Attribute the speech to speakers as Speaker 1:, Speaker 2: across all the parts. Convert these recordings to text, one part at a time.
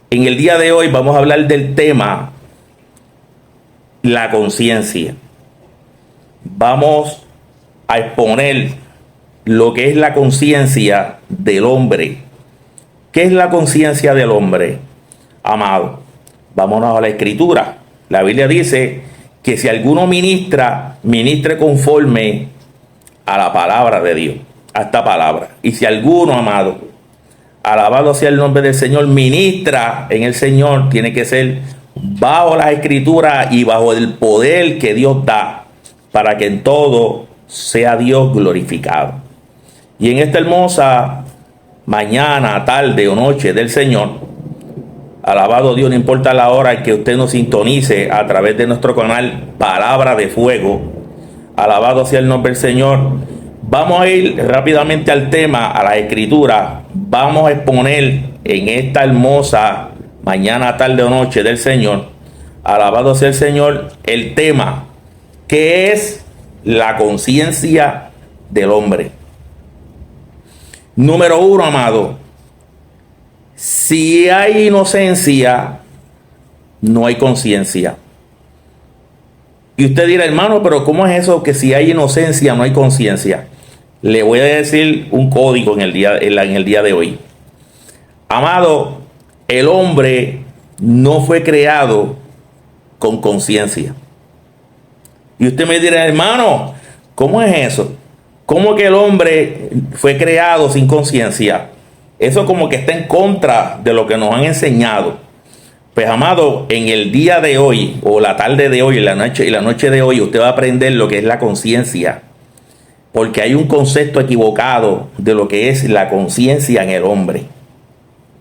Speaker 1: En el día de hoy vamos a hablar del tema la conciencia. Vamos a exponer lo que es la conciencia del hombre. ¿Qué es la conciencia del hombre? Amado, vámonos a la escritura. La Biblia dice que si alguno ministre conforme a la palabra de Dios, a esta palabra. Y si alguno, amado, alabado sea el nombre del Señor, ministra en el Señor, tiene que ser bajo la escritura y bajo el poder que Dios da, para que en todo sea Dios glorificado. Y en esta hermosa mañana, tarde o noche del Señor, alabado Dios, no importa la hora en que usted nos sintonice a través de nuestro canal Palabra de Fuego, alabado sea el nombre del Señor. Vamos a ir rápidamente al tema, a la escritura. Vamos a exponer en esta hermosa mañana, tarde o noche del Señor, alabado sea el Señor, el tema que es la conciencia del hombre. Número uno, amado, si hay inocencia, no hay conciencia. Y usted dirá, hermano, pero ¿cómo es eso que si hay inocencia no hay conciencia? Le voy a decir un código en el día de hoy. Amado, el hombre no fue creado con conciencia. Y usted me dirá, hermano, ¿cómo es eso? ¿Cómo que el hombre fue creado sin conciencia? Eso como que está en contra de lo que nos han enseñado. Pues, amado, en el día de hoy, o la tarde de hoy, y la noche de hoy, usted va a aprender lo que es la conciencia. Porque hay un concepto equivocado de lo que es la conciencia en el hombre.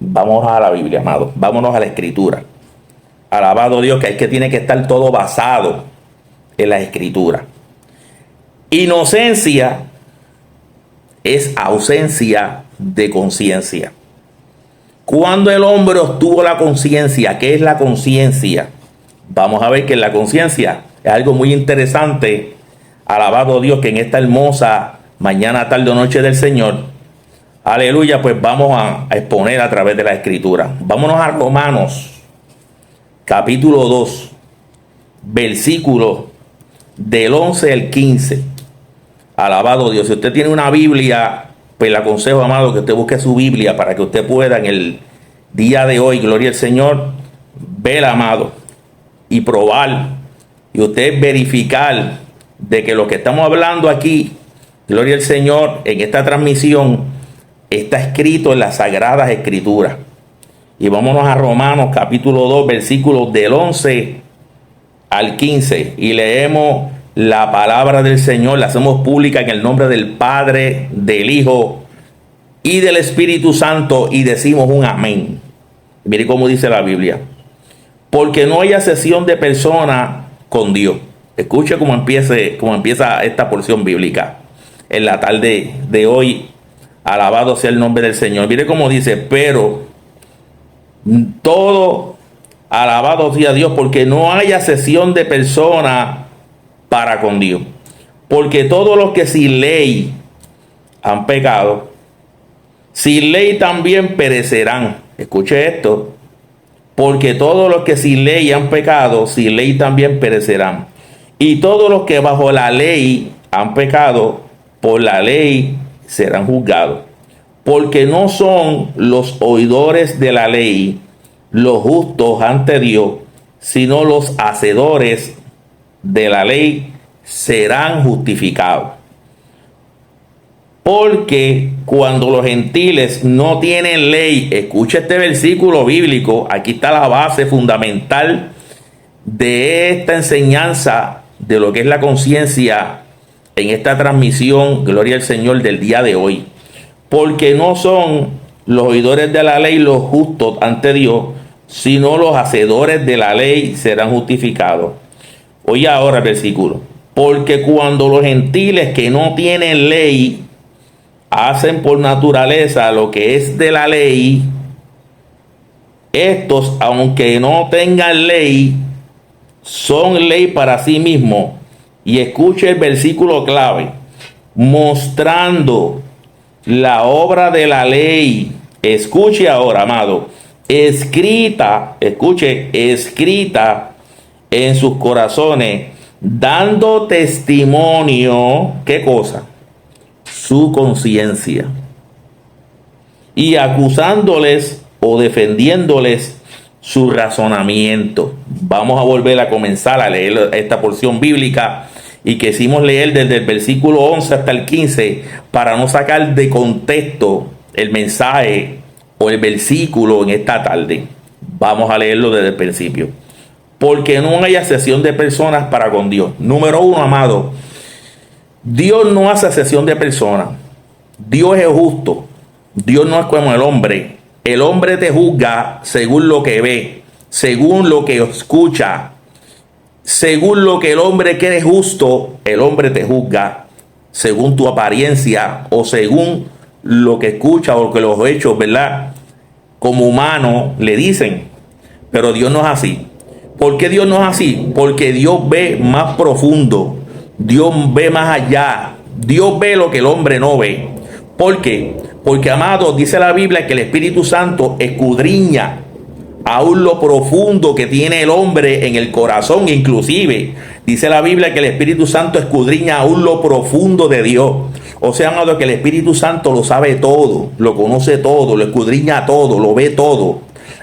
Speaker 1: Vamos a la Biblia, amado. Vámonos a la escritura. Alabado Dios, que es que tiene que estar todo basado en la escritura. Inocencia es ausencia de conciencia. Cuando el hombre obtuvo la conciencia, ¿qué es la conciencia? Vamos a ver que la conciencia es algo muy interesante. Alabado Dios, que en esta hermosa mañana, tarde o noche del Señor, aleluya, pues vamos a exponer a través de la escritura. Vámonos a Romanos, capítulo 2, versículo del 11 al 15. Alabado Dios. Si usted tiene una Biblia, pues le aconsejo, amado, que usted busque su Biblia para que usted pueda en el día de hoy, gloria al Señor, ver, amado, y probar, y usted verificar de que lo que estamos hablando aquí, gloria al Señor, en esta transmisión, está escrito en las Sagradas Escrituras. Y vámonos a Romanos capítulo 2, versículos del 11 al 15, y leemos la palabra del Señor, la hacemos pública en el nombre del Padre, del Hijo y del Espíritu Santo, y decimos un amén. Mire cómo dice la Biblia. Porque no hay acepción de persona con Dios. Escuche cómo empieza esta porción bíblica en la tarde de hoy. Alabado sea el nombre del Señor. Mire cómo dice, pero todo alabado sea Dios, porque no hay acepción de persona para con Dios. Porque todos los que sin ley han pecado, sin ley también perecerán. Escuche esto. Porque todos los que sin ley han pecado, sin ley también perecerán. Y todos los que bajo la ley han pecado, por la ley serán juzgados. Porque no son los oidores de la ley los justos ante Dios, sino los hacedores de la ley serán justificados. Porque cuando los gentiles no tienen ley, escucha este versículo bíblico, aquí está la base fundamental de esta enseñanza de lo que es la conciencia en esta transmisión, gloria al Señor, del día de hoy. Porque no son los oidores de la ley los justos ante Dios, sino los hacedores de la ley serán justificados. Oye ahora el versículo. Porque cuando los gentiles que no tienen ley hacen por naturaleza lo que es de la ley, estos, aunque no tengan ley, son ley para sí mismos. Y escuche el versículo clave. Mostrando la obra de la ley. Escuche ahora, amado, escrita, escuche, escrita en sus corazones, dando testimonio, ¿qué cosa? Su conciencia. Y acusándoles o defendiéndoles su razonamiento. Vamos a volver a comenzar a leer esta porción bíblica y quisimos leer desde el versículo 11 hasta el 15 para no sacar de contexto el mensaje o el versículo en esta tarde. Vamos a leerlo desde el principio. Porque no hay acepción de personas para con Dios. Número uno, amado, Dios no hace acepción de personas. Dios es justo. Dios no es como el hombre. El hombre te juzga según lo que ve, según lo que escucha, según lo que el hombre cree justo. El hombre te juzga según tu apariencia o según lo que escucha o lo que los hechos, ¿verdad? Como humano le dicen. Pero Dios no es así. ¿Por qué Dios no es así? Porque Dios ve más profundo. Dios ve más allá. Dios ve lo que el hombre no ve. ¿Por qué? Porque, amados, dice la Biblia que el Espíritu Santo escudriña aún lo profundo que tiene el hombre en el corazón. Inclusive, dice la Biblia que el Espíritu Santo escudriña aún lo profundo de Dios. O sea, amados, que el Espíritu Santo lo sabe todo, lo conoce todo, lo escudriña todo, lo ve todo.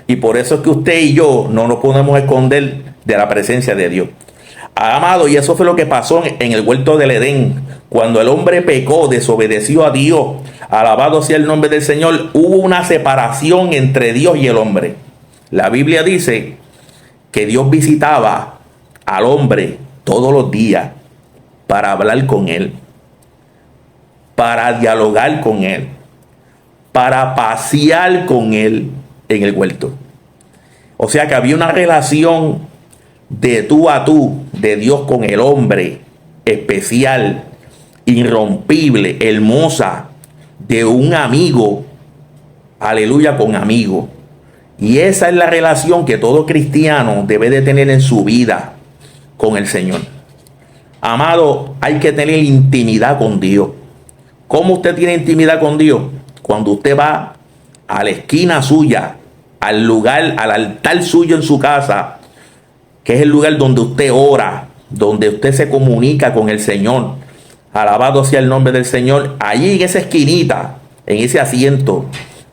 Speaker 1: Y por eso es que usted y yo no nos podemos esconder de la presencia de Dios. Amado, y eso fue lo que pasó en el huerto del Edén. Cuando el hombre pecó, desobedeció a Dios, alabado sea el nombre del Señor, hubo una separación entre Dios y el hombre. La Biblia dice que Dios visitaba al hombre todos los días para hablar con él, para dialogar con él, para pasear con él en el huerto. O sea que había una relación de tú a tú de Dios con el hombre, especial, irrompible, hermosa, de un amigo, aleluya, con amigo. Y esa es la relación que todo cristiano debe de tener en su vida con el Señor. Amado, hay que tener intimidad con Dios. ¿Cómo usted tiene intimidad con Dios? Cuando usted va a la esquina suya, al lugar, al altar suyo en su casa, que es el lugar donde usted ora, donde usted se comunica con el Señor. Alabado sea el nombre del Señor. Allí en esa esquinita, en ese asiento,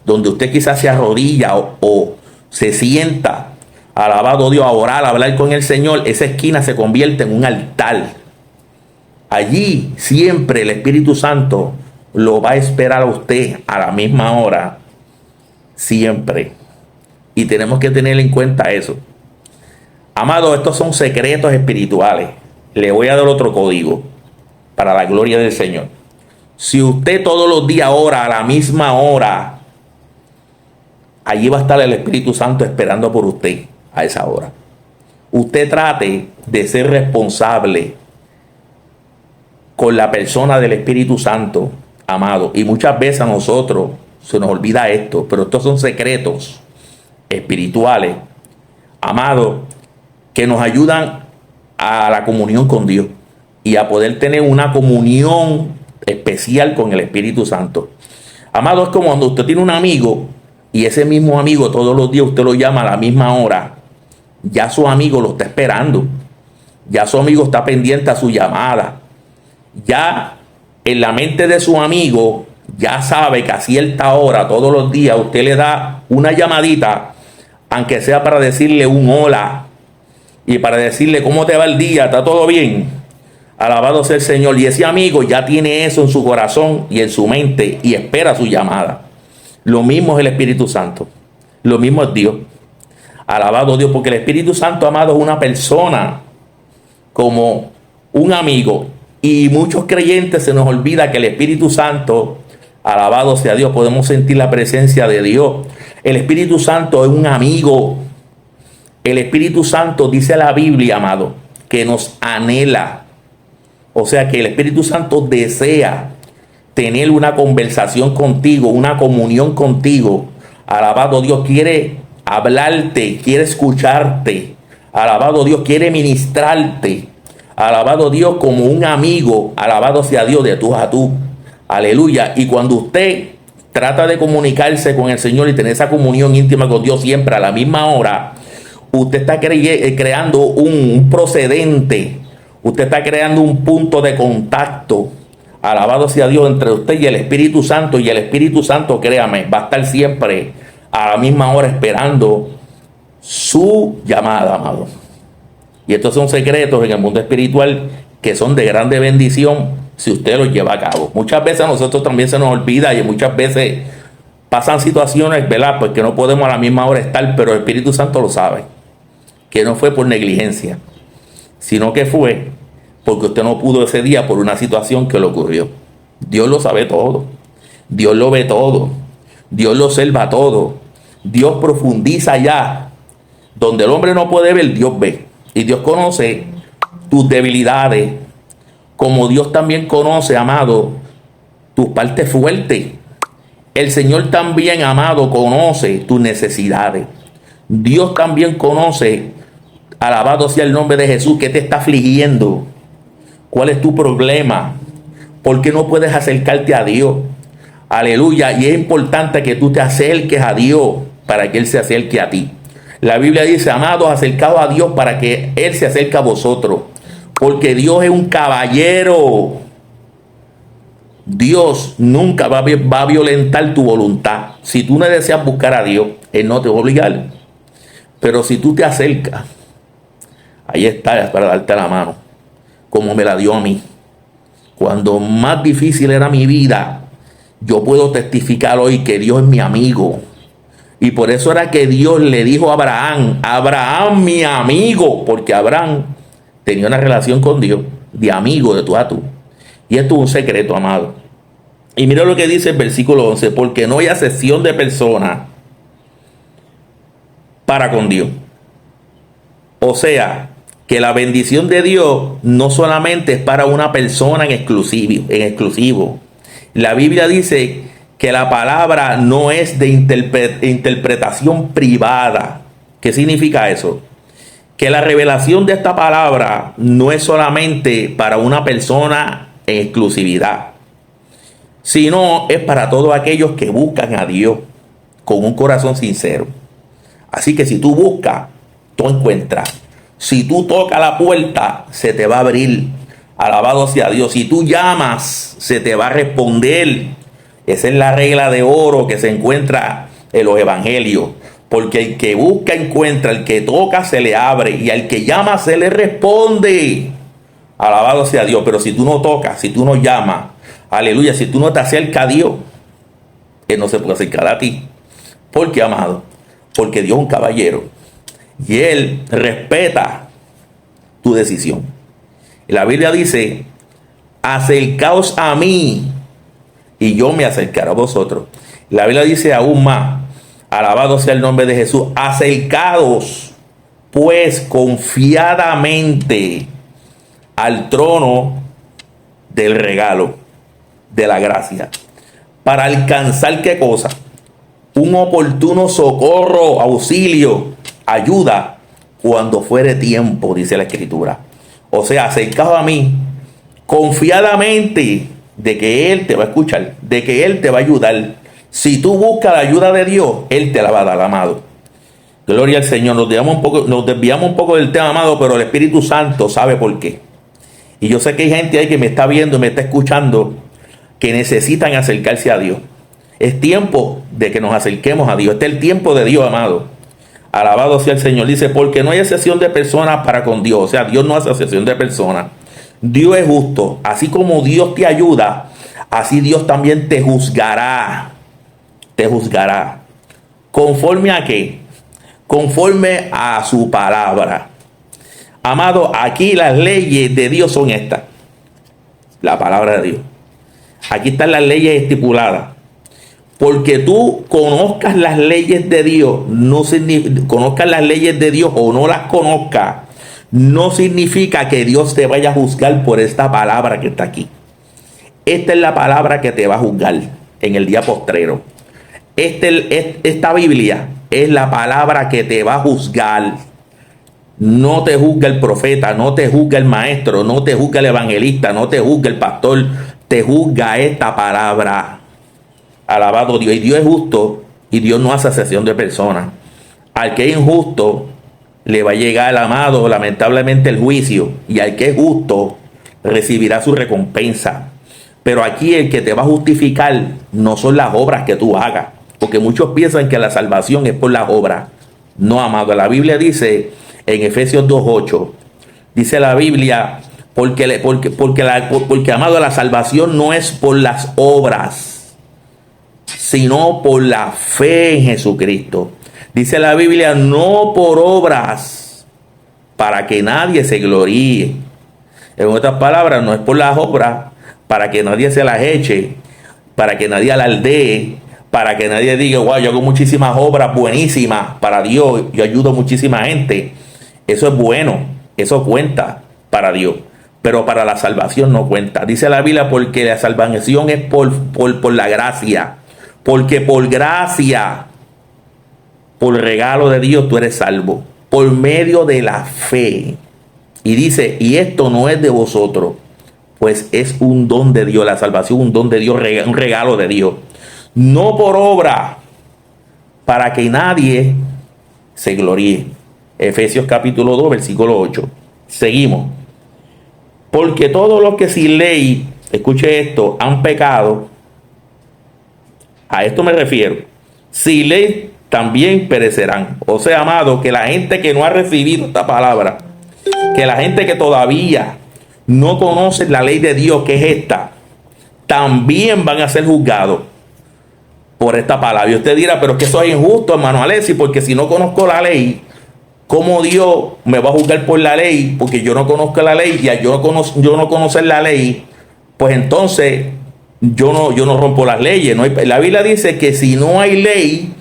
Speaker 1: donde usted quizás se arrodilla o se sienta, alabado Dios, a orar, a hablar con el Señor, esa esquina se convierte en un altar. Allí siempre el Espíritu Santo lo va a esperar a usted a la misma hora, siempre. Y tenemos que tener en cuenta eso. Amado, estos son secretos espirituales. Le voy a dar otro código para la gloria del Señor. Si usted todos los días ora a la misma hora, allí va a estar el Espíritu Santo esperando por usted a esa hora. Usted trate de ser responsable con la persona del Espíritu Santo, amado. Y muchas veces a nosotros se nos olvida esto, pero estos son secretos espirituales, amado, que nos ayudan a la comunión con Dios y a poder tener una comunión especial con el Espíritu Santo. Amado, es como cuando usted tiene un amigo y ese mismo amigo todos los días usted lo llama a la misma hora. Ya su amigo lo está esperando. Ya su amigo está pendiente a su llamada. Ya en la mente de su amigo ya sabe que a cierta hora todos los días usted le da una llamadita, aunque sea para decirle un hola y para decirle cómo te va el día, está todo bien. Alabado sea el Señor. Y ese amigo ya tiene eso en su corazón y en su mente y espera su llamada. Lo mismo es el Espíritu Santo. Lo mismo es Dios. Alabado Dios, porque el Espíritu Santo, amado, es una persona como un amigo. Y muchos creyentes se nos olvida que el Espíritu Santo, alabado sea Dios, podemos sentir la presencia de Dios. El Espíritu Santo es un amigo. El Espíritu Santo, dice la Biblia, amado, que nos anhela. O sea que el Espíritu Santo desea tener una conversación contigo, una comunión contigo. Alabado Dios, quiere hablarte, quiere escucharte. Alabado Dios, quiere ministrarte. Alabado Dios, como un amigo. Alabado sea Dios de tú a tú. Aleluya. Y cuando usted trata de comunicarse con el Señor y tener esa comunión íntima con Dios siempre a la misma hora, usted está creando un procedente, usted está creando un punto de contacto, alabado sea Dios, entre usted y el Espíritu Santo. Y el Espíritu Santo, créame, va a estar siempre a la misma hora esperando su llamada, amado. Y estos son secretos en el mundo espiritual que son de grande bendición si usted los lleva a cabo. Muchas veces a nosotros también se nos olvida y muchas veces pasan situaciones, ¿verdad? Pues que no podemos a la misma hora estar, pero el Espíritu Santo lo sabe. Que no fue por negligencia, sino que fue porque usted no pudo ese día por una situación que le ocurrió. Dios lo sabe todo. Dios lo ve todo. Dios lo observa todo. Dios profundiza allá. Donde el hombre no puede ver, Dios ve. Y Dios conoce tus debilidades, como Dios también conoce, amado, tus partes fuertes. El Señor también, amado, conoce tus necesidades. Dios también conoce, alabado sea el nombre de Jesús, qué te está afligiendo. ¿Cuál es tu problema? ¿Por qué no puedes acercarte a Dios? Aleluya. Y es importante que tú te acerques a Dios para que Él se acerque a ti. La Biblia dice, amados, acercaos a Dios para que Él se acerque a vosotros. Porque Dios es un caballero. Dios nunca va a violentar tu voluntad. Si tú no deseas buscar a Dios, Él no te va a obligar. Pero si tú te acercas, ahí está para darte la mano, como me la dio a mí. Cuando más difícil era mi vida, yo puedo testificar hoy que Dios es mi amigo. Y por eso era que Dios le dijo a Abraham, Abraham mi amigo, porque Abraham tenía una relación con Dios, de amigo, de tú a tú. Y esto es un secreto, amado. Y mira lo que dice el versículo 11, porque no hay acepción de personas para con Dios. O sea, que la bendición de Dios no solamente es para una persona en exclusivo. La Biblia dice que la palabra no es de interpretación privada. ¿Qué significa eso? Que la revelación de esta palabra no es solamente para una persona en exclusividad, sino es para todos aquellos que buscan a Dios con un corazón sincero. Así que si tú buscas, tú encuentras. Si tú tocas la puerta, se te va a abrir. Alabado sea Dios. Si tú llamas, se te va a responder. Esa es la regla de oro que se encuentra en los evangelios. Porque el que busca encuentra, el que toca se le abre y al que llama se le responde. Alabado sea Dios. Pero si tú no tocas, si tú no llamas, aleluya, si tú no te acercas a Dios, Él no se puede acercar a ti. ¿Por qué, amado? Porque Dios es un caballero y Él respeta tu decisión. Y la Biblia dice, acercaos a mí y yo me acercaré a vosotros. La Biblia dice aún más, alabado sea el nombre de Jesús, acercaos pues confiadamente al trono del regalo, de la gracia, para alcanzar ¿qué cosa? Un oportuno socorro, auxilio, ayuda, cuando fuere tiempo, dice la Escritura. O sea, acercaos a mí confiadamente de que Él te va a escuchar, de que Él te va a ayudar. Si tú buscas la ayuda de Dios, Él te la va a dar, amado. Gloria al Señor. Nos desviamos un poco del tema, amado, pero el Espíritu Santo sabe por qué. Y yo sé que hay gente ahí que me está viendo y me está escuchando que necesitan acercarse a Dios. Es tiempo de que nos acerquemos a Dios. Este es el tiempo de Dios, amado. Alabado sea el Señor. Dice, porque no hay excepción de personas para con Dios. O sea, Dios no hace excepción de personas. Dios es justo. Así como Dios te ayuda, así Dios también te juzgará. Te juzgará. ¿Conforme a qué? Conforme a su palabra. Amado, aquí las leyes de Dios son estas. La palabra de Dios. Aquí están las leyes estipuladas. Porque tú conozcas las leyes de Dios, conozcas las leyes de Dios o no las conozcas, no significa que Dios te vaya a juzgar por esta palabra que está aquí. Esta es la palabra que te va a juzgar en el día postrero. Esta Biblia es la palabra que te va a juzgar. No te juzga el profeta, no te juzga el maestro, no te juzga el evangelista, no te juzga el pastor, te juzga esta palabra. Alabado Dios. Y Dios es justo y Dios no hace acepción de personas. Al que es injusto le va a llegar, amado, lamentablemente el juicio. Y al que es justo recibirá su recompensa. Pero aquí el que te va a justificar no son las obras que tú hagas. Porque muchos piensan que la salvación es por las obras. No, amado. La Biblia dice en Efesios 2:8. Dice la Biblia, porque, amado, la salvación no es por las obras, sino por la fe en Jesucristo. Dice la Biblia, no por obras, para que nadie se gloríe. En otras palabras, no es por las obras, para que nadie se las eche, para que nadie alardee, para que nadie diga, wow, yo hago muchísimas obras buenísimas para Dios, yo ayudo a muchísima gente. Eso es bueno, eso cuenta para Dios, pero para la salvación no cuenta. Dice la Biblia, porque la salvación es por la gracia, porque por gracia, por regalo de Dios tú eres salvo, por medio de la fe. Y dice, y esto no es de vosotros, pues es un don de Dios, la salvación, un don de Dios, un regalo de Dios, no por obra, para que nadie se gloríe. Efesios capítulo 2, versículo 8. Seguimos. Porque todos los que sin ley, escuche esto, han pecado. A esto me refiero. Sin ley también perecerán. O sea, amado, que la gente que no ha recibido esta palabra, que la gente que todavía no conoce la ley de Dios, que es esta, también van a ser juzgados por esta palabra. Y usted dirá, pero es que eso es injusto, hermano Alexis, porque si no conozco la ley, ¿cómo Dios me va a juzgar por la ley? Porque yo no conozco la ley, y al yo no conocer la ley, pues entonces yo no rompo las leyes. La Biblia dice que si no hay ley,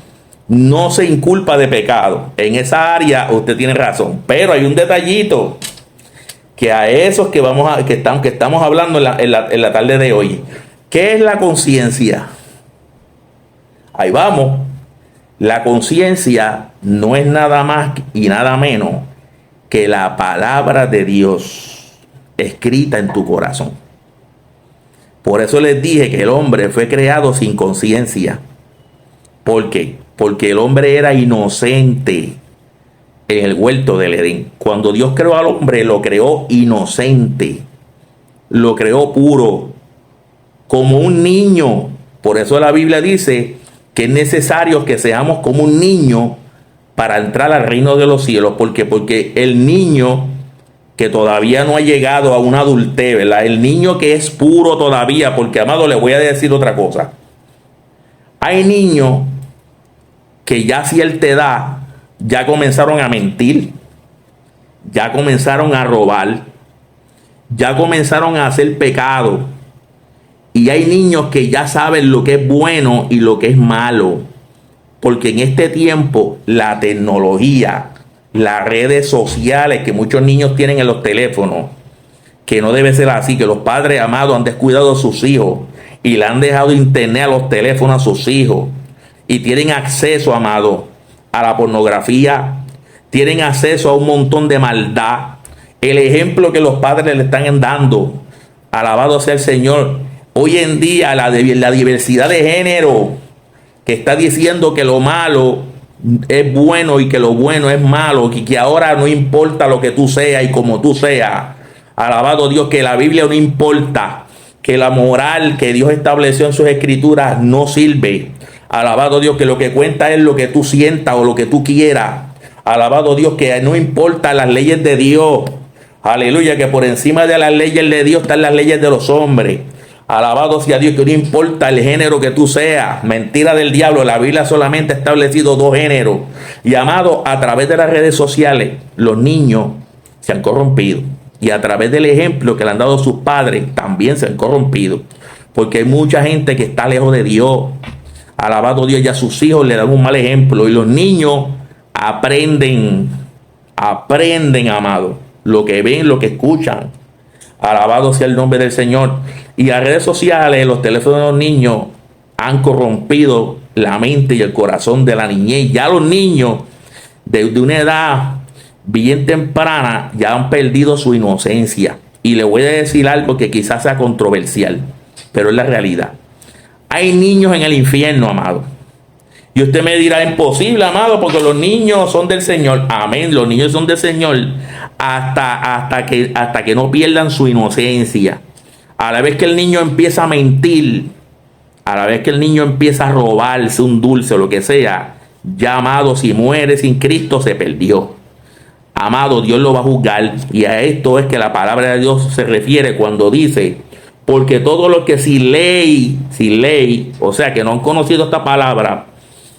Speaker 1: no se inculpa de pecado. En esa área usted tiene razón, pero hay un detallito que a esos que estamos hablando en la tarde de hoy. ¿Qué es la conciencia? Ahí vamos. La conciencia no es nada más y nada menos que la palabra de Dios escrita en tu corazón. Por eso les dije que el hombre fue creado sin conciencia. ¿Por qué? Porque el hombre era inocente en el huerto del Edén. Cuando Dios creó al hombre, lo creó inocente, lo creó puro, como un niño. Por eso la Biblia dice que es necesario que seamos como un niño para entrar al reino de los cielos. Porque el niño que todavía no ha llegado a una adultez, ¿verdad? El niño que es puro todavía, porque, amado, le voy a decir otra cosa. Hay niños que ya a cierta edad ya comenzaron a mentir, ya comenzaron a robar, ya comenzaron a hacer pecado. Y hay niños que ya saben lo que es bueno y lo que es malo. Porque en este tiempo la tecnología, las redes sociales que muchos niños tienen en los teléfonos, que no debe ser así, que los padres, amados, han descuidado a sus hijos y le han dejado internet a los teléfonos a sus hijos. Y tienen acceso, amado, a la pornografía, tienen acceso a un montón de maldad. El ejemplo que los padres le están dando, alabado sea el Señor. Hoy en día la diversidad de género que está diciendo que lo malo es bueno y que lo bueno es malo, y que ahora no importa lo que tú seas y como tú seas. Alabado Dios, que la Biblia no importa, que la moral que Dios estableció en sus escrituras no sirve. Alabado Dios, que lo que cuenta es lo que tú sientas o lo que tú quieras. Alabado Dios, que no importa las leyes de Dios. Aleluya, que por encima de las leyes de Dios están las leyes de los hombres. Alabado sea Dios, que no importa el género que tú seas. Mentira del diablo. La Biblia solamente ha establecido dos géneros. Y, amado, a través de las redes sociales, los niños se han corrompido. Y a través del ejemplo que le han dado sus padres, también se han corrompido. Porque hay mucha gente que está lejos de Dios. Alabado Dios, y a sus hijos le dan un mal ejemplo. Y los niños aprenden, amado, lo que ven, lo que escuchan. Alabado sea el nombre del Señor. Y las redes sociales, los teléfonos de los niños han corrompido la mente y el corazón de la niñez. Ya los niños de una edad bien temprana ya han perdido su inocencia. Y le voy a decir algo que quizás sea controversial, pero es la realidad. Hay niños en el infierno, amado. Y usted me dirá, imposible, amado, porque los niños son del Señor. Amén, los niños son del Señor hasta que no pierdan su inocencia. A la vez que el niño empieza a mentir, a la vez que el niño empieza a robarse un dulce o lo que sea, ya, amado, si muere sin Cristo, se perdió. Amado, Dios lo va a juzgar. Y a esto es que la palabra de Dios se refiere cuando dice: porque todos los que sin ley, o sea, que no han conocido esta palabra,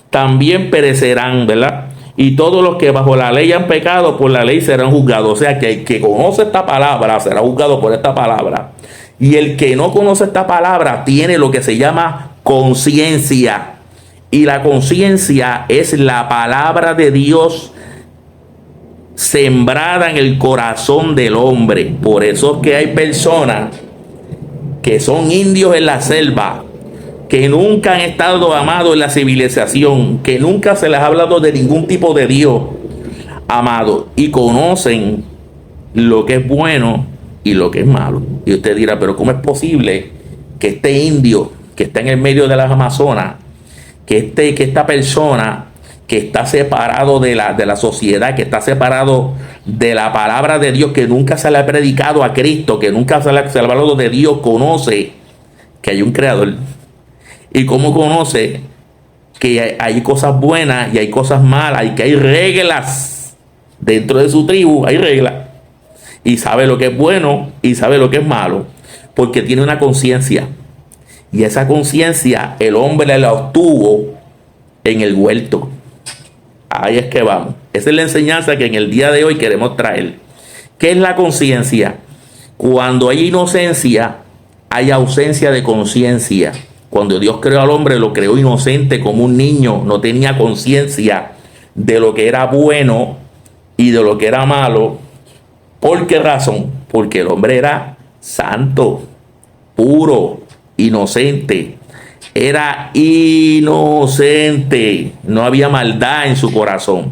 Speaker 1: también perecerán, ¿verdad? Y todos los que bajo la ley han pecado, por la ley serán juzgados. O sea, que el que conoce esta palabra será juzgado por esta palabra. Y el que no conoce esta palabra tiene lo que se llama conciencia. Y la conciencia es la palabra de Dios sembrada en el corazón del hombre. Por eso es que hay personas que son indios en la selva, que nunca han estado, amados, en la civilización, que nunca se les ha hablado de ningún tipo de Dios, amado, y conocen lo que es bueno y lo que es malo. Y usted dirá, pero ¿cómo es posible que este indio que está en el medio de las Amazonas, que esta persona que está separado de la sociedad, que está separado de la palabra de Dios, que nunca se le ha predicado a Cristo, que nunca se le ha hablado de Dios, conoce que hay un creador? ¿Y cómo conoce que hay cosas buenas y hay cosas malas y que hay reglas dentro de su tribu? Hay reglas. Y sabe lo que es bueno y sabe lo que es malo, porque tiene una conciencia. Y esa conciencia el hombre la obtuvo en el huerto. Ahí es que vamos. Esa es la enseñanza que en el día de hoy queremos traer. ¿Qué es la conciencia? Cuando hay inocencia, hay ausencia de conciencia. Cuando Dios creó al hombre, lo creó inocente como un niño. No tenía conciencia de lo que era bueno y de lo que era malo. ¿Por qué razón? Porque el hombre era santo, puro, inocente. Era inocente. No había maldad en su corazón.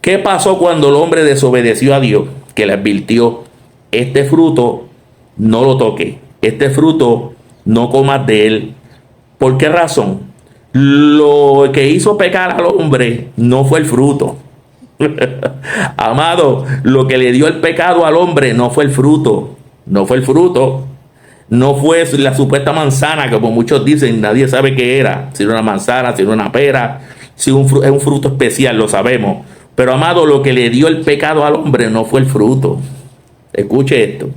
Speaker 1: ¿Qué pasó cuando el hombre desobedeció a Dios? Que le advirtió: este fruto no lo toque, este fruto no comas de él. ¿Por qué razón? Lo que hizo pecar al hombre no fue el fruto. Amado, lo que le dio el pecado al hombre no fue el fruto. No fue el fruto. No fue la supuesta manzana, como muchos dicen, nadie sabe qué era. Si era una manzana, si era una pera, si es un fruto especial, lo sabemos. Pero, amado, lo que le dio el pecado al hombre no fue el fruto. Escuche esto.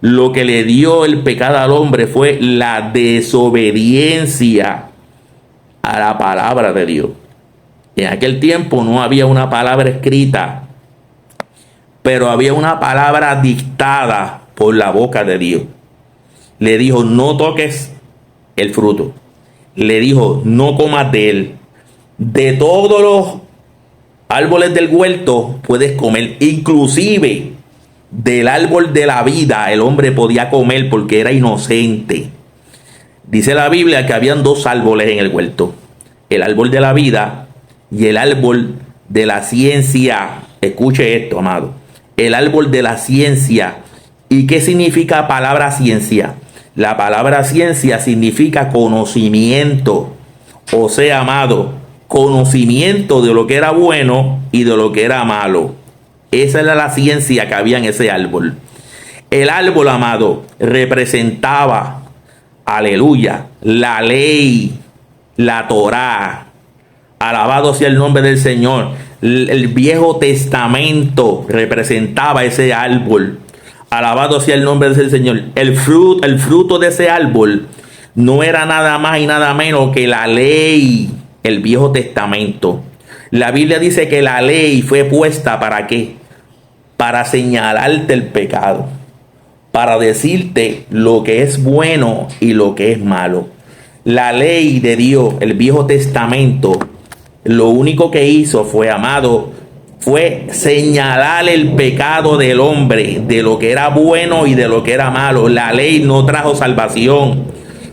Speaker 1: Lo que le dio el pecado al hombre fue la desobediencia a la palabra de Dios. En aquel tiempo no había una palabra escrita, pero había una palabra dictada por la boca de Dios. Le dijo: no toques el fruto. Le dijo: no comas de él. De todos los árboles del huerto puedes comer, inclusive del árbol de la vida el hombre podía comer porque era inocente. Dice la Biblia que habían dos árboles en el huerto: el árbol de la vida y el árbol de la ciencia. Escuche esto, amado. El árbol de la ciencia. ¿Y qué significa palabra ciencia? La palabra ciencia significa conocimiento. O sea, amado, conocimiento de lo que era bueno y de lo que era malo. Esa era la ciencia que había en ese árbol. El árbol, amado, representaba, aleluya, la ley, la Torá. Alabado sea el nombre del Señor. El Viejo Testamento representaba ese árbol. Alabado sea el nombre del Señor. El fruto de ese árbol no era nada más y nada menos que la ley, el Viejo Testamento. La Biblia dice que la ley fue puesta ¿para qué? Para señalarte el pecado, para decirte lo que es bueno y lo que es malo. La ley de Dios, el Viejo Testamento, lo único que hizo fue, amado, fue señalar el pecado del hombre, de lo que era bueno y de lo que era malo. La ley no trajo salvación,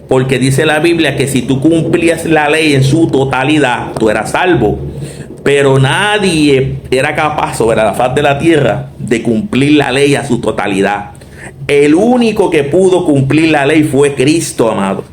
Speaker 1: porque dice la Biblia que si tú cumplías la ley en su totalidad, tú eras salvo. Pero nadie era capaz sobre la faz de la tierra de cumplir la ley a su totalidad. El único que pudo cumplir la ley fue Cristo, amado.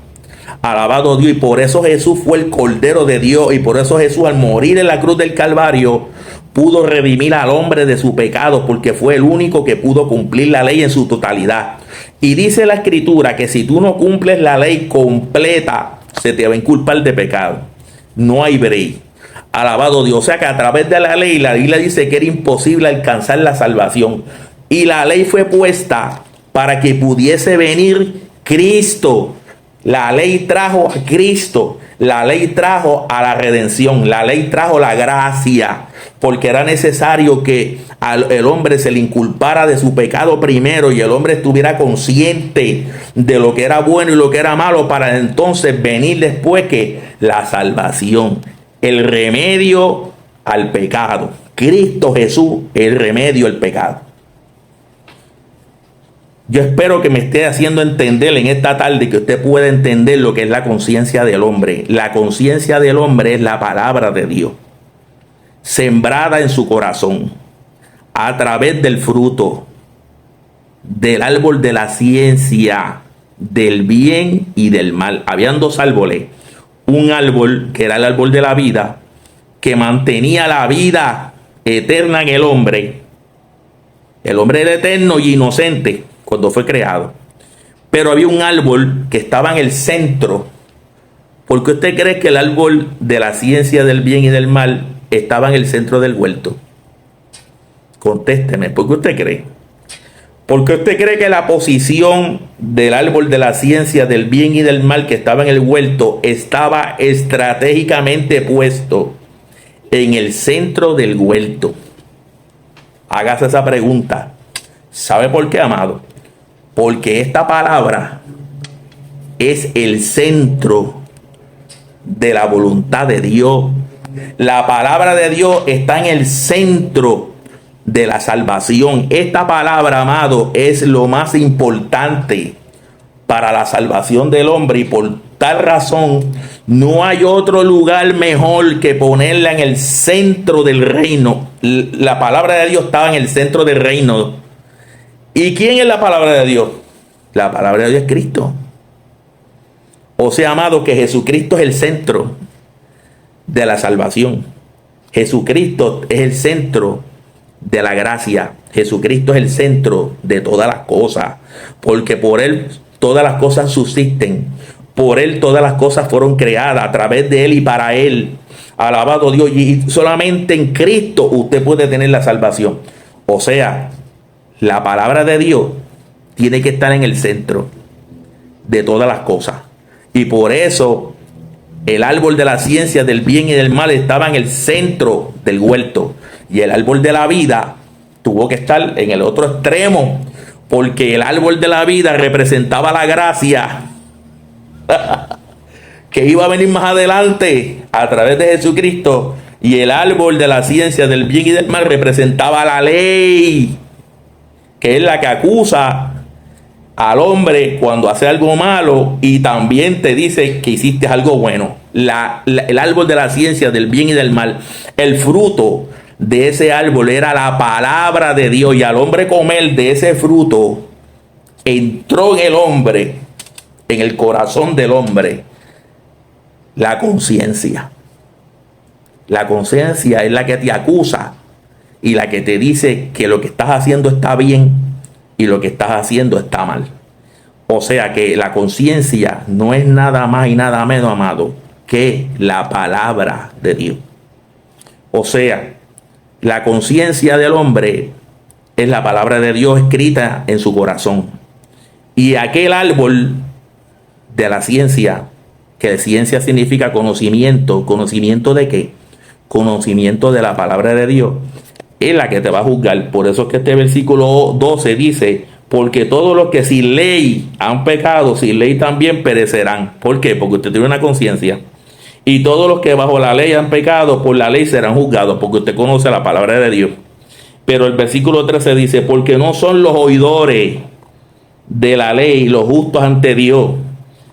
Speaker 1: Alabado Dios. Y por eso Jesús fue el Cordero de Dios. Y por eso Jesús, al morir en la cruz del Calvario, pudo redimir al hombre de su pecado, porque fue el único que pudo cumplir la ley en su totalidad. Y dice la Escritura que si tú no cumples la ley completa, se te va a inculpar de pecado. No hay break. Alabado Dios. O sea que a través de la Biblia dice que era imposible alcanzar la salvación. Y la ley fue puesta para que pudiese venir Cristo. La ley trajo a Cristo. La ley trajo a la redención. La ley trajo la gracia. Porque era necesario que el hombre se le inculpara de su pecado primero y el hombre estuviera consciente de lo que era bueno y lo que era malo, para entonces venir después que la salvación, el remedio al pecado. Cristo Jesús, el remedio al pecado. Yo espero que me esté haciendo entender en esta tarde, que usted pueda entender lo que es la conciencia del hombre. La conciencia del hombre es la palabra de Dios, sembrada en su corazón a través del fruto del árbol de la ciencia del bien y del mal. Habían dos árboles. Un árbol que era el árbol de la vida, que mantenía la vida eterna en el hombre. El hombre era eterno y inocente cuando fue creado. Pero había un árbol que estaba en el centro. ¿Por qué usted cree que el árbol de la ciencia del bien y del mal estaba en el centro del huerto? Contésteme, ¿por qué usted cree? ¿Por qué usted cree que la posición del árbol de la ciencia del bien y del mal que estaba en el huerto estaba estratégicamente puesto en el centro del huerto? Hágase esa pregunta. ¿Sabe por qué, amado? Porque esta palabra es el centro de la voluntad de Dios. La palabra de Dios está en el centro de la salvación. Esta palabra, amado, es lo más importante para la salvación del hombre, y por tal razón no hay otro lugar mejor que ponerla en el centro del reino. La palabra de Dios estaba en el centro del reino. ¿Y quién es la palabra de Dios? La palabra de Dios es Cristo. O sea, amado, que Jesucristo es el centro de la salvación. Jesucristo es el centro de la gracia. Jesucristo es el centro de todas las cosas, porque por Él todas las cosas subsisten. Por Él todas las cosas fueron creadas, a través de Él y para Él. Alabado Dios. Y solamente en Cristo usted puede tener la salvación. O sea, la palabra de Dios tiene que estar en el centro de todas las cosas. Y por eso el árbol de la ciencia del bien y del mal estaba en el centro del huerto. Y el árbol de la vida tuvo que estar en el otro extremo, porque el árbol de la vida representaba la gracia que iba a venir más adelante a través de Jesucristo. Y el árbol de la ciencia del bien y del mal representaba la ley, que es la que acusa al hombre cuando hace algo malo y también te dice que hiciste algo bueno. El árbol de la ciencia del bien y del mal, el fruto de ese árbol era la palabra de Dios, y al hombre comer de ese fruto entró en el hombre, en el corazón del hombre, la conciencia. La conciencia es la que te acusa y la que te dice que lo que estás haciendo está bien y lo que estás haciendo está mal. O sea que la conciencia no es nada más y nada menos, amado, que la palabra de Dios. O sea, la conciencia del hombre es la palabra de Dios escrita en su corazón. Y aquel árbol de la ciencia, que ciencia significa conocimiento. ¿Conocimiento de qué? Conocimiento de la palabra de Dios. Es la que te va a juzgar. Por eso es que este versículo 12 dice: porque todos los que sin ley han pecado, sin ley también perecerán. ¿Por qué? Porque usted tiene una conciencia. Y todos los que bajo la ley han pecado, por la ley serán juzgados, porque usted conoce la palabra de Dios. Pero el versículo 13 dice: porque no son los oidores de la ley los justos ante Dios,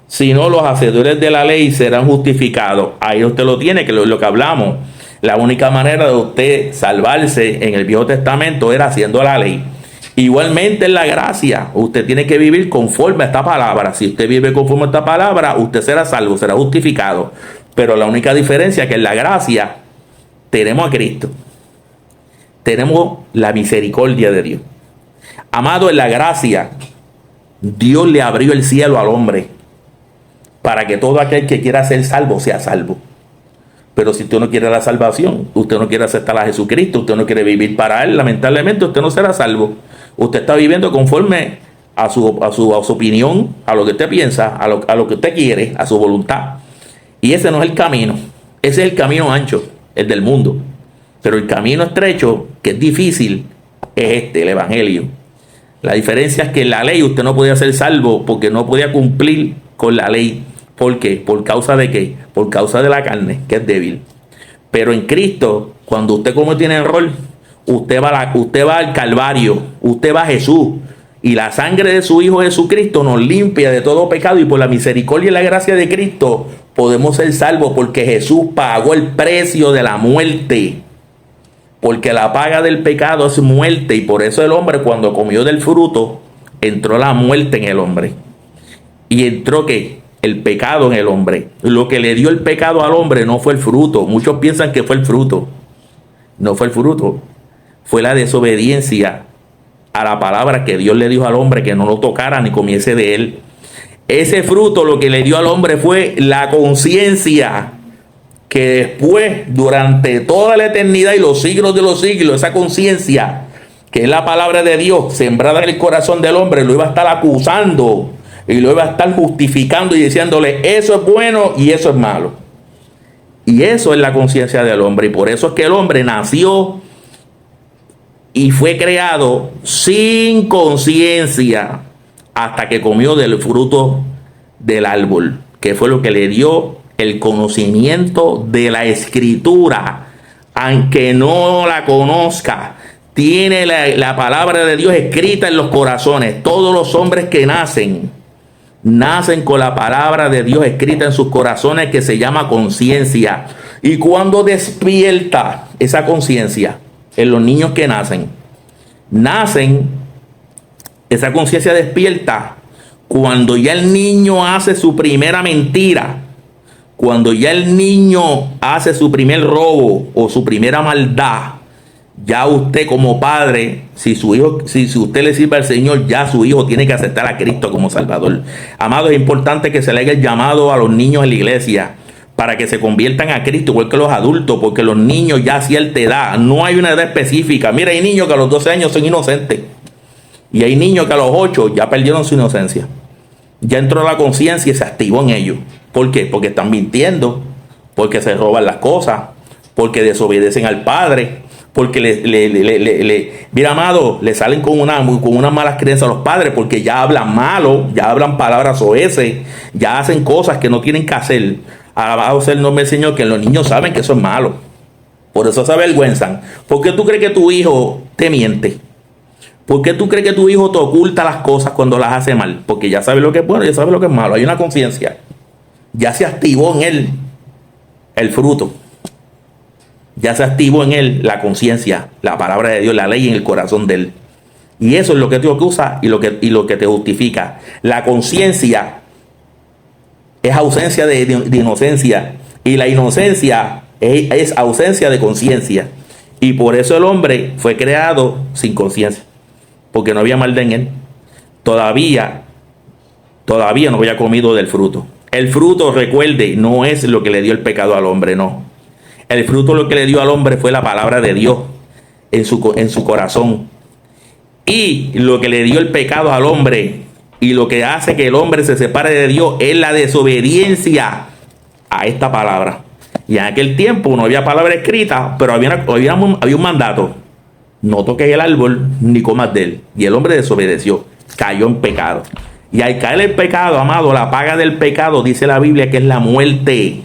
Speaker 1: sino los hacedores de la ley serán justificados. Ahí usted lo tiene, que lo que hablamos. La única manera de usted salvarse en el Viejo Testamento era haciendo la ley. Igualmente en la gracia, usted tiene que vivir conforme a esta palabra. Si usted vive conforme a esta palabra, usted será salvo, será justificado. Pero la única diferencia es que en la gracia tenemos a Cristo. Tenemos la misericordia de Dios. Amado, en la gracia, Dios le abrió el cielo al hombre para que todo aquel que quiera ser salvo sea salvo. Pero si usted no quiere la salvación, usted no quiere aceptar a Jesucristo, usted no quiere vivir para Él, lamentablemente usted no será salvo. Usted está viviendo conforme a su opinión, a lo que usted piensa, a lo que usted quiere, a su voluntad. Y ese no es el camino. Ese es el camino ancho, el del mundo. Pero el camino estrecho, que es difícil, es el Evangelio. La diferencia es que en la ley usted no podía ser salvo porque no podía cumplir con la ley. ¿Por qué? ¿Por causa de qué? Por causa de la carne, que es débil. Pero en Cristo, cuando usted comete un error, usted va al Calvario, usted va a Jesús. Y la sangre de su Hijo Jesucristo nos limpia de todo pecado. Y por la misericordia y la gracia de Cristo podemos ser salvos porque Jesús pagó el precio de la muerte. Porque la paga del pecado es muerte. Y por eso el hombre, cuando comió del fruto, entró la muerte en el hombre. Y entró ¿qué? El pecado en el hombre. Lo que le dio el pecado al hombre no fue el fruto. Muchos piensan que fue el fruto. No fue el fruto. Fue la desobediencia a la palabra que Dios le dijo al hombre, que no lo tocara ni comiese de él. Ese fruto lo que le dio al hombre fue la conciencia, que después, durante toda la eternidad y los siglos de los siglos, esa conciencia, que es la palabra de Dios sembrada en el corazón del hombre, lo iba a estar acusando y lo iba a estar justificando y diciéndole: eso es bueno y eso es malo. Y eso es la conciencia del hombre. Y por eso es que el hombre nació y fue creado sin conciencia hasta que comió del fruto del árbol, que fue lo que le dio el conocimiento de la Escritura. Aunque no la conozca, tiene la palabra de Dios escrita en los corazones. Todos los hombres que nacen con la palabra de Dios escrita en sus corazones, que se llama conciencia. Y cuando despierta esa conciencia en los niños que nacen, esa conciencia despierta cuando ya el niño hace su primera mentira, cuando ya el niño hace su primer robo o su primera maldad. Ya usted como padre, si usted le sirve al Señor, ya su hijo tiene que aceptar a Cristo como Salvador. Amado, es importante que se le haga el llamado a los niños en la iglesia para que se conviertan a Cristo, igual que los adultos, porque los niños ya a cierta edad, no hay una edad específica. Mira, hay niños que a los 12 años son inocentes y hay niños que a los 8 ya perdieron su inocencia. Ya entró la conciencia y se activó en ellos. ¿Por qué? Porque están mintiendo, porque se roban las cosas, porque desobedecen al padre, porque mira, amado, le salen con unas malas creencias a los padres, porque ya hablan malo, ya hablan palabras soeces, ya hacen cosas que no tienen que hacer. Alabado sea el nombre del Señor, que los niños saben que eso es malo. Por eso se avergüenzan. ¿Por qué tú crees que tu hijo te miente? ¿Por qué tú crees que tu hijo te oculta las cosas cuando las hace mal? Porque ya sabe lo que es bueno, ya sabe lo que es malo. Hay una conciencia. Ya se activó en él el fruto. Ya se activó en él la conciencia, la palabra de Dios, la ley en el corazón de él. Y eso es lo que te acusa y lo que te justifica. La conciencia es ausencia de inocencia. Y la inocencia es ausencia de conciencia. Y por eso el hombre fue creado sin conciencia. Porque no había maldad en él. Todavía no había comido del fruto. El fruto, recuerde, no es lo que le dio el pecado al hombre, no. El fruto lo que le dio al hombre fue la palabra de Dios en su corazón. Y lo que le dio el pecado al hombre y lo que hace que el hombre se separe de Dios es la desobediencia a esta palabra. Y en aquel tiempo no había palabra escrita, pero había un mandato: no toques el árbol ni comas de él. Y el hombre desobedeció, cayó en pecado. Y al caer en pecado, amado, la paga del pecado, dice la Biblia, que es la muerte.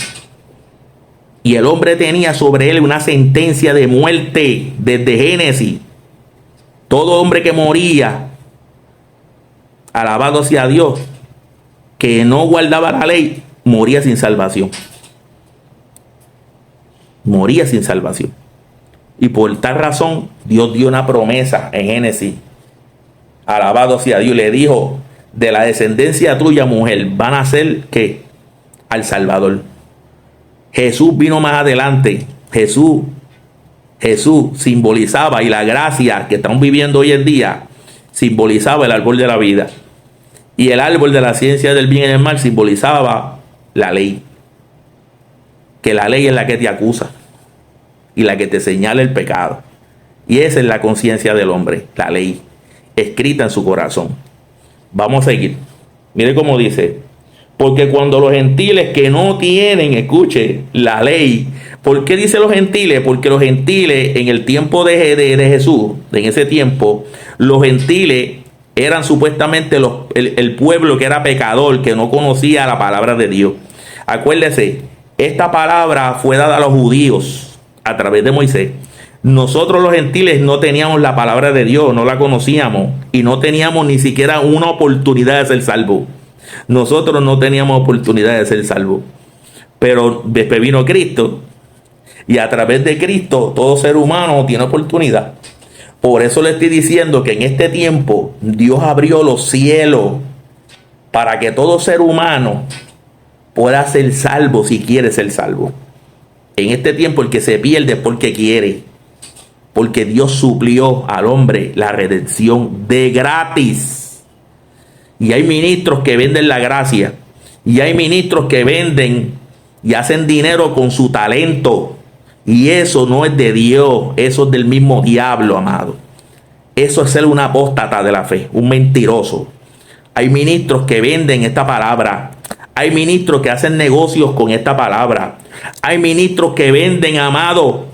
Speaker 1: Y el hombre tenía sobre él una sentencia de muerte desde Génesis. Todo hombre que moría, alabado sea Dios, que no guardaba la ley, moría sin salvación. Moría sin salvación. Y por tal razón, Dios dio una promesa en Génesis Alabado sea Dios. Le dijo, de la descendencia tuya, mujer, van a ser, ¿qué? Al Salvador. Jesús vino más adelante. Jesús simbolizaba, y la gracia que estamos viviendo hoy en día simbolizaba el árbol de la vida. Y el árbol de la ciencia del bien y del mal simbolizaba la ley. Que la ley es la que te acusa y la que te señala el pecado. Y esa es la conciencia del hombre, la ley, escrita en su corazón. Vamos a seguir. Mire cómo dice: porque cuando los gentiles que no tienen, escuche, la ley. ¿Por qué dice los gentiles? Porque los gentiles en el tiempo de Jesús, en ese tiempo, los gentiles eran supuestamente el pueblo que era pecador, que no conocía la palabra de Dios. Acuérdese, esta palabra fue dada a los judíos a través de Moisés. Nosotros los gentiles no teníamos la palabra de Dios, no la conocíamos y no teníamos ni siquiera una oportunidad de ser salvos. Nosotros no teníamos oportunidad de ser salvos. Pero después vino Cristo y a través de Cristo todo ser humano tiene oportunidad. Por eso le estoy diciendo que en este tiempo Dios abrió los cielos para que todo ser humano pueda ser salvo si quiere ser salvo. En este tiempo el que se pierde es porque quiere. Porque Dios suplió al hombre la redención de gratis. Y hay ministros que venden la gracia. Y hay ministros que venden y hacen dinero con su talento. Y eso no es de Dios. Eso es del mismo diablo, amado. Eso es ser un apóstata de la fe. Un mentiroso. Hay ministros que venden esta palabra. Hay ministros que hacen negocios con esta palabra. Hay ministros que venden, amado,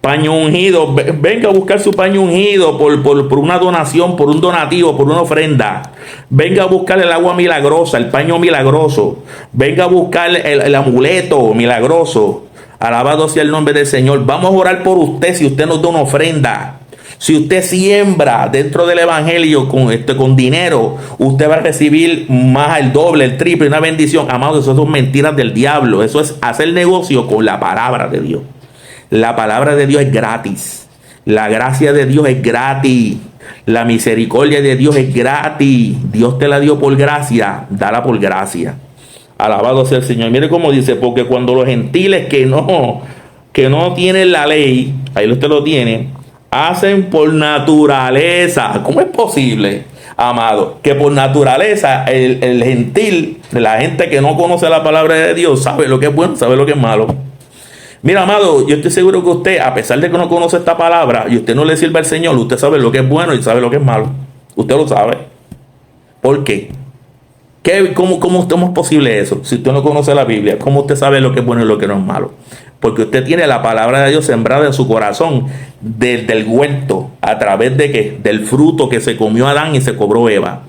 Speaker 1: paño ungido. Venga a buscar su paño ungido por una donación, por un donativo, por una ofrenda. Venga a buscar el agua milagrosa, el paño milagroso. Venga a buscar el amuleto milagroso. Alabado sea el nombre del Señor. Vamos a orar por usted si usted nos da una ofrenda. Si usted siembra dentro del evangelio con dinero, usted va a recibir más, el doble, el triple, una bendición. Amados, eso son mentiras del diablo. Eso es hacer negocio con la palabra de Dios. La palabra de Dios es gratis. La gracia de Dios es gratis. La misericordia de Dios es gratis. Dios te la dio por gracia, dala por gracia. Alabado sea el Señor. Mire cómo dice: porque cuando los gentiles que no tienen la ley, ahí usted lo tiene, hacen por naturaleza. ¿Cómo es posible, amado, que por naturaleza el gentil, la gente que no conoce la palabra de Dios, sabe lo que es bueno, sabe lo que es malo? Mira, amado, yo estoy seguro que usted, a pesar de que no conoce esta palabra y usted no le sirve al Señor, usted sabe lo que es bueno y sabe lo que es malo. Usted lo sabe. ¿Por qué? ¿Cómo es posible eso? Si usted no conoce la Biblia, ¿cómo usted sabe lo que es bueno y lo que no es malo? Porque usted tiene la palabra de Dios sembrada en su corazón desde el huerto. ¿A través de qué? Del fruto que se comió Adán y se cobró Eva.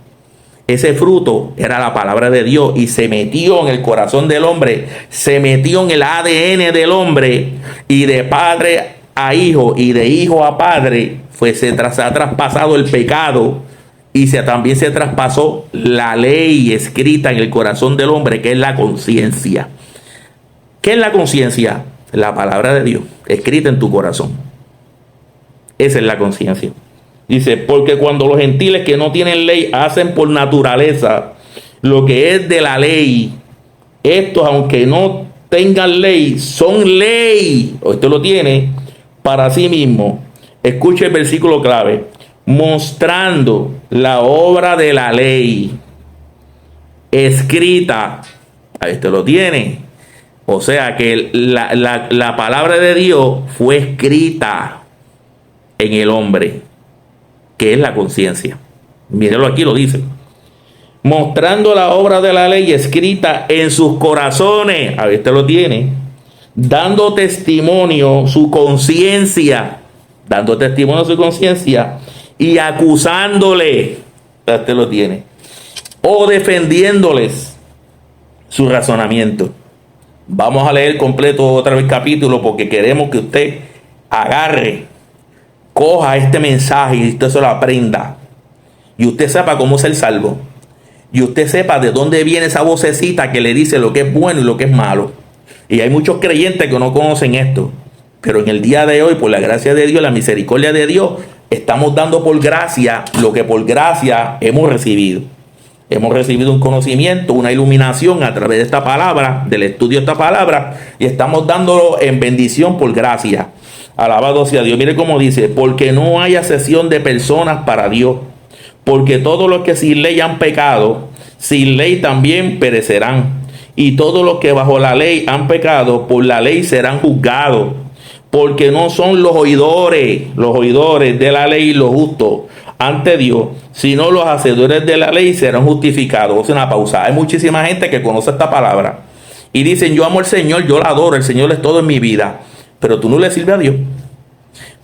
Speaker 1: Ese fruto era la palabra de Dios y se metió en el corazón del hombre, se metió en el ADN del hombre, y de padre a hijo y de hijo a padre se ha traspasado el pecado, y también se traspasó la ley escrita en el corazón del hombre, que es la conciencia. ¿Qué es la conciencia? La palabra de Dios escrita en tu corazón. Esa es la conciencia. Dice: porque cuando los gentiles que no tienen ley hacen por naturaleza lo que es de la ley, estos, aunque no tengan ley, son ley, usted lo tiene, para sí mismo. Escuche el versículo clave: mostrando la obra de la ley escrita. Ahí usted lo tiene. O sea que la palabra de Dios fue escrita en el hombre, que es la conciencia. Mírelo aquí, lo dice: mostrando la obra de la ley escrita en sus corazones. Ahí usted lo tiene. Dando testimonio su conciencia. Dando testimonio su conciencia. Y acusándole. Usted lo tiene. O defendiéndoles su razonamiento. Vamos a leer completo otra vez el capítulo, porque queremos que usted agarre, coja este mensaje y usted se lo aprenda. Y usted sepa cómo ser salvo. Y usted sepa de dónde viene esa vocecita que le dice lo que es bueno y lo que es malo. Y hay muchos creyentes que no conocen esto. Pero en el día de hoy, por la gracia de Dios, la misericordia de Dios, Estamos dando por gracia lo que por gracia hemos recibido. Hemos recibido un conocimiento, una iluminación a través de esta palabra, del estudio de esta palabra, y estamos dándolo en bendición por gracia. Alabado sea Dios. Mire cómo dice: porque no hay acepción de personas para Dios, porque todos los que sin ley han pecado, sin ley también perecerán. Y todos los que bajo la ley han pecado, por la ley serán juzgados. Porque no son los oidores de la ley los justos ante Dios, sino los hacedores de la ley serán justificados. Es una pausa. Hay muchísima gente que conoce esta palabra y dicen: yo amo al Señor, yo la adoro, el Señor es todo en mi vida. Pero tú no le sirves a Dios.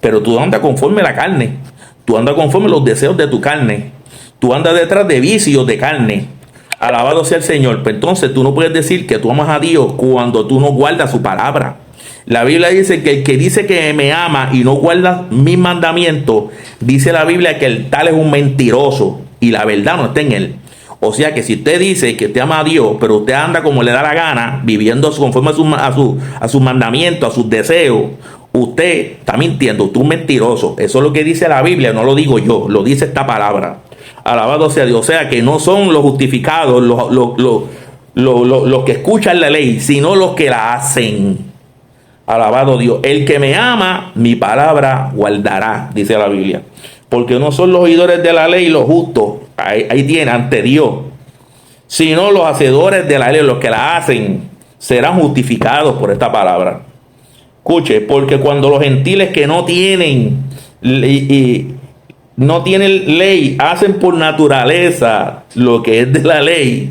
Speaker 1: Pero tú andas conforme a la carne. Tú andas conforme a los deseos de tu carne. Tú andas detrás de vicios de carne. Alabado sea el Señor. Pero entonces tú no puedes decir que tú amas a Dios cuando tú no guardas su palabra. La Biblia dice que el que dice que me ama y no guarda mis mandamientos, dice la Biblia que el tal es un mentiroso y la verdad no está en él. O sea que si usted dice que usted ama a Dios, pero usted anda como le da la gana, viviendo conforme a sus mandamientos, a sus deseos, usted está mintiendo, usted es un mentiroso. Eso es lo que dice la Biblia, no lo digo yo, lo dice esta palabra. Alabado sea Dios. O sea que no son los justificados, los que escuchan la ley, sino los que la hacen. Alabado Dios. El que me ama, mi palabra guardará, dice la Biblia. Porque no son los oidores de la ley los justos, ahí tiene, ante Dios, sino los hacedores de la ley, los que la hacen, serán justificados por esta palabra. Escuche, porque cuando los gentiles que no tienen ley hacen por naturaleza lo que es de la ley,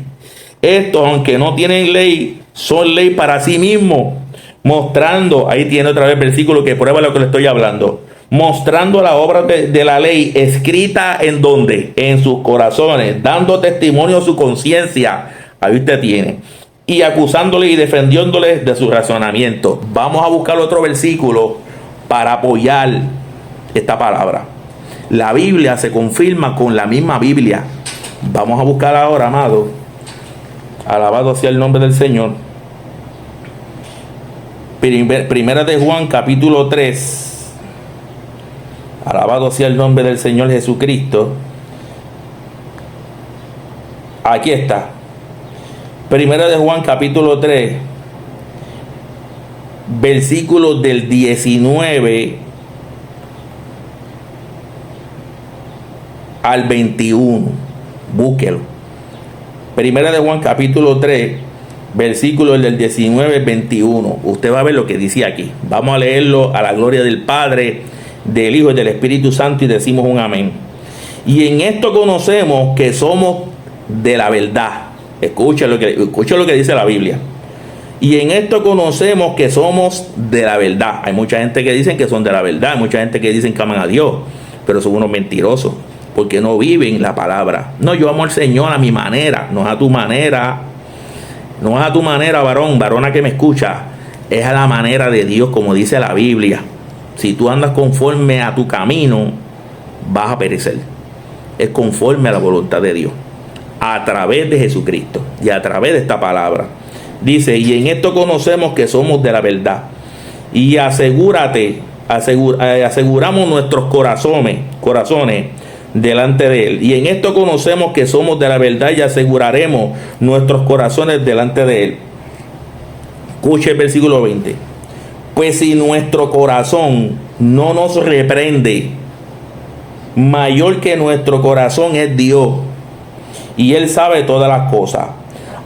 Speaker 1: estos, aunque no tienen ley, son ley para sí mismos, mostrando, ahí tiene otra vez el versículo que prueba lo que le estoy hablando, mostrando la obra de la ley escrita en donde, en sus corazones, dando testimonio a su conciencia, ahí usted tiene, y acusándole y defendiéndole de su razonamiento. Vamos a buscar otro versículo para apoyar esta palabra. La Biblia se confirma con la misma Biblia. Vamos a buscar ahora, amado. Alabado sea el nombre del Señor. Primera de Juan, capítulo 3. Alabado sea el nombre del Señor Jesucristo. Aquí está. Primera de Juan, capítulo 3. Versículos del 19 al 21. Búsquelo. Primera de Juan, capítulo 3. Versículos del 19 al 21. Usted va a ver lo que dice aquí. Vamos a leerlo a la gloria del Padre, del Hijo y del Espíritu Santo, y decimos un amén. Y en esto conocemos que somos de la verdad. Escucha lo que dice la Biblia. Y en esto conocemos que somos de la verdad. Hay mucha gente que dicen que son de la verdad. Hay mucha gente que dicen que aman a Dios, pero son unos mentirosos, porque no viven la palabra. No, yo amo al Señor a mi manera, no es a tu manera. No es a tu manera, varona que me escucha. Es a la manera de Dios, como dice la Biblia. Si tú andas conforme a tu camino, vas a perecer. Es conforme a la voluntad de Dios, a través de Jesucristo y a través de esta palabra. Dice: y en esto conocemos que somos de la verdad. Y aseguramos nuestros corazones delante de Él. Y en esto conocemos que somos de la verdad y aseguraremos nuestros corazones delante de Él. Escuche el versículo 20. Pues si nuestro corazón no nos reprende, mayor que nuestro corazón es Dios, y Él sabe todas las cosas.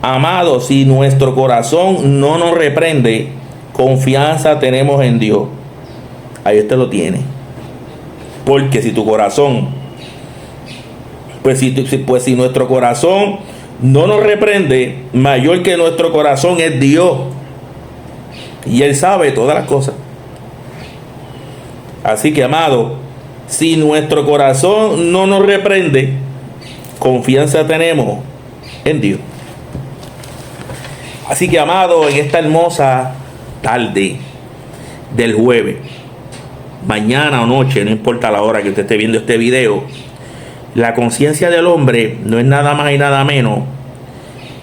Speaker 1: Amados, si nuestro corazón no nos reprende, confianza tenemos en Dios. Ahí usted lo tiene. Porque si tu corazón, pues si nuestro corazón no nos reprende, mayor que nuestro corazón es Dios, y Él sabe todas las cosas. Así que, amado, si nuestro corazón no nos reprende, confianza tenemos en Dios. Así que, amado, en esta hermosa tarde del jueves, mañana o noche, no importa la hora que usted esté viendo este video, la conciencia del hombre no es nada más y nada menos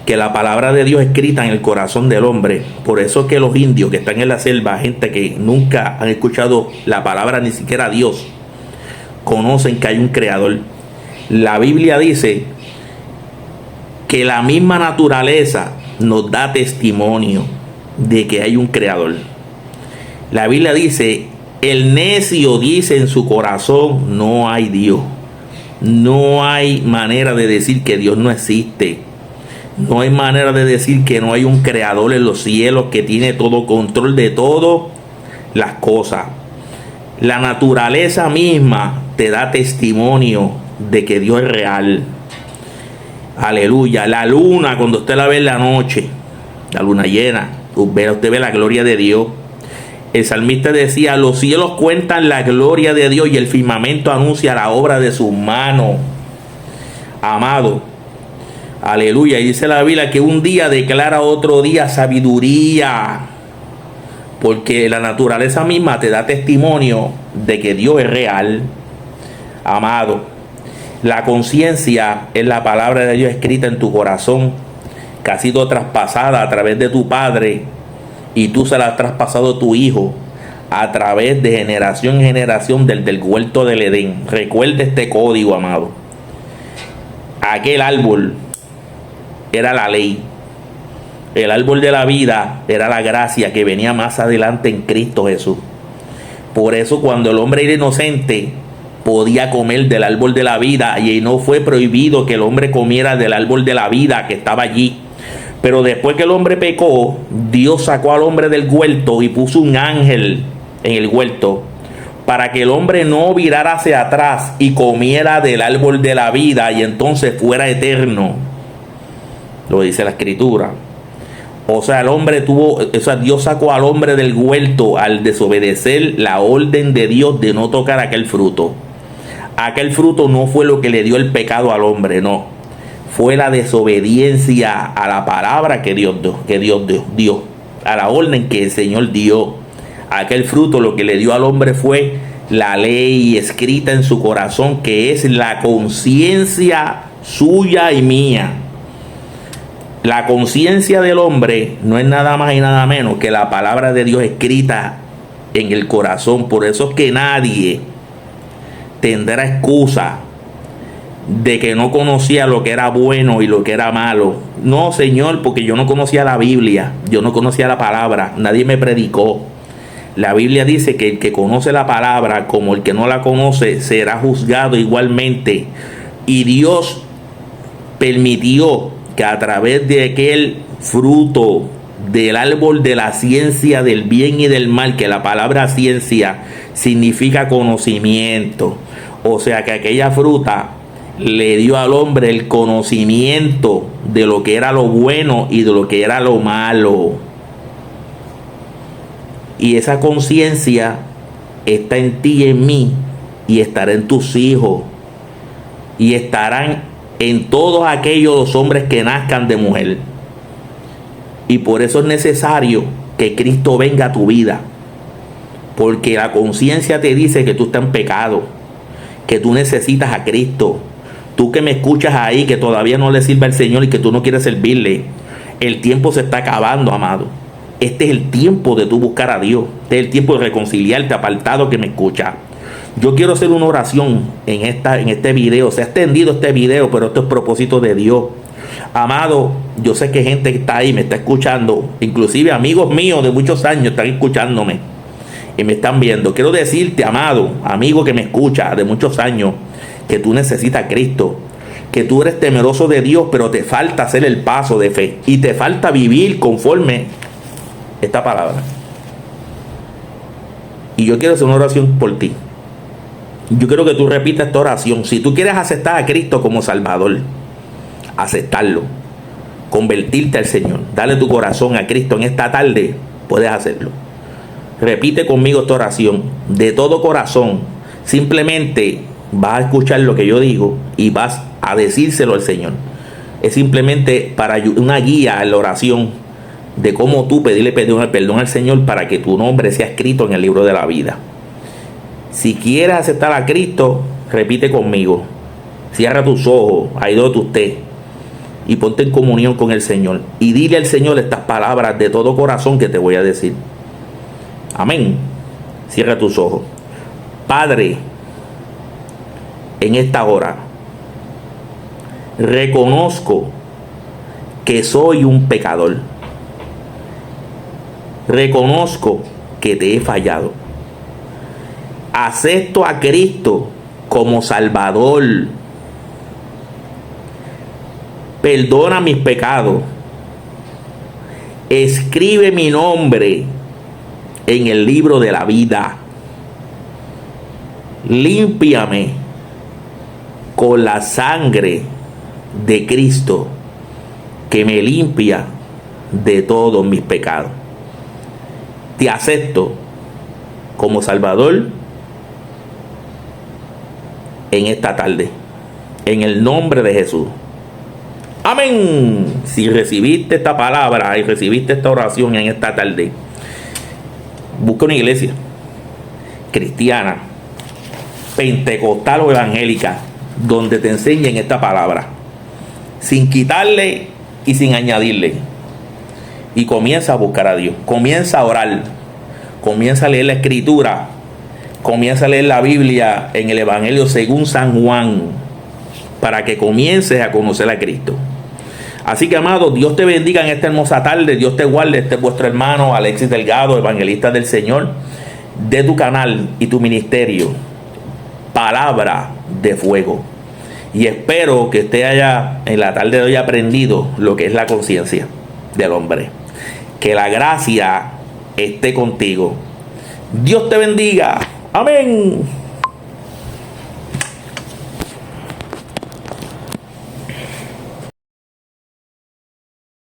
Speaker 1: que la palabra de Dios escrita en el corazón del hombre. Por eso que los indios que están en la selva, gente que nunca han escuchado la palabra, ni siquiera Dios, reconocen que hay un creador. La Biblia dice que la misma naturaleza nos da testimonio de que hay un creador. La Biblia dice, el necio dice en su corazón, no hay Dios. No hay manera de decir que Dios no existe. No hay manera de decir que no hay un creador en los cielos que tiene todo control de todas las cosas. La naturaleza misma te da testimonio de que Dios es real. Aleluya. La luna, cuando usted la ve en la noche, la luna llena, usted ve la gloria de Dios. El salmista decía, los cielos cuentan la gloria de Dios y el firmamento anuncia la obra de sus manos. Amado, aleluya. Y dice la Biblia que un día declara otro día sabiduría, porque la naturaleza misma te da testimonio de que Dios es real. Amado, la conciencia es la palabra de Dios escrita en tu corazón, que ha sido traspasada a través de tu padre, y tú se la has traspasado a tu hijo a través de generación en generación del huerto del Edén. Recuerde este código, amado. Aquel árbol era la ley. El árbol de la vida era la gracia que venía más adelante en Cristo Jesús. Por eso cuando el hombre era inocente podía comer del árbol de la vida, y no fue prohibido que el hombre comiera del árbol de la vida que estaba allí. Pero después que el hombre pecó, Dios sacó al hombre del huerto y puso un ángel en el huerto para que el hombre no virara hacia atrás y comiera del árbol de la vida y entonces fuera eterno. Lo dice la escritura. O sea, Dios sacó al hombre del huerto al desobedecer la orden de Dios de no tocar aquel fruto. Aquel fruto no fue lo que le dio el pecado al hombre, no. Fue la desobediencia a la palabra que Dios dio, a la orden que el Señor dio. Aquel fruto lo que le dio al hombre fue la ley escrita en su corazón, que es la conciencia suya y mía. La conciencia del hombre no es nada más y nada menos que la palabra de Dios escrita en el corazón. Por eso es que nadie tendrá excusa de que no conocía lo que era bueno y lo que era malo. No, Señor, porque yo no conocía la Biblia, yo no conocía la palabra, nadie me predicó. La Biblia dice que el que conoce la palabra como el que no la conoce será juzgado igualmente. Y Dios permitió que a través de aquel fruto del árbol de la ciencia del bien y del mal, que la palabra ciencia significa conocimiento, o sea que aquella fruta le dio al hombre el conocimiento de lo que era lo bueno y de lo que era lo malo. Y esa conciencia está en ti y en mí, y estará en tus hijos, y estarán en todos aquellos hombres que nazcan de mujer. Y por eso es necesario que Cristo venga a tu vida, porque la conciencia te dice que tú estás en pecado, que tú necesitas a Cristo. Tú que me escuchas ahí, que todavía no le sirve al Señor y que tú no quieres servirle, el tiempo se está acabando, amado. Este es el tiempo de tú buscar a Dios. Este es el tiempo de reconciliarte, apartado que me escucha. Yo quiero hacer una oración en este video. Se ha extendido este video, pero esto es propósito de Dios. Amado, yo sé que gente que está ahí me está escuchando, inclusive amigos míos de muchos años están escuchándome y me están viendo. Quiero decirte, amado, amigo que me escucha de muchos años, que tú necesitas a Cristo, que tú eres temeroso de Dios, pero te falta hacer el paso de fe y te falta vivir conforme esta palabra. Y yo quiero hacer una oración por ti. Yo quiero que tú repitas esta oración. Si tú quieres aceptar a Cristo como Salvador, aceptarlo, convertirte al Señor, darle tu corazón a Cristo en esta tarde, puedes hacerlo. Repite conmigo esta oración de todo corazón. Simplemente vas a escuchar lo que yo digo y vas a decírselo al Señor. Es simplemente para una guía en la oración de cómo tú pedirle perdón al Señor para que tu nombre sea escrito en el libro de la vida. Si quieres aceptar a Cristo, repite conmigo. Cierra tus ojos, ahí donde tú estés, y ponte en comunión con el Señor. Y dile al Señor estas palabras de todo corazón que te voy a decir. Amén. Cierra tus ojos. Padre, en esta hora. Reconozco que soy un pecador. Reconozco que te he fallado. Acepto a Cristo como Salvador. Perdona mis pecados. Escribe mi nombre en el libro de la vida. Límpiame con la sangre de Cristo que me limpia de todos mis pecados. Te acepto como Salvador en esta tarde, en el nombre de Jesús. Amén. Si recibiste esta palabra y recibiste esta oración en esta tarde, busca una iglesia cristiana, pentecostal o evangélica, donde te enseñen esta palabra, sin quitarle y sin añadirle. Y comienza a buscar a Dios, comienza a orar, comienza a leer la escritura, comienza a leer la Biblia en el Evangelio según San Juan, para que comiences a conocer a Cristo. Así que, amado, Dios te bendiga en esta hermosa tarde. Dios te guarde. Este es vuestro hermano Alexis Delgado, evangelista del Señor, de tu canal y tu ministerio, Palabra de Fuego. Y espero que usted haya en la tarde de hoy aprendido lo que es la conciencia del hombre. Que la gracia esté contigo. Dios te bendiga. Amén.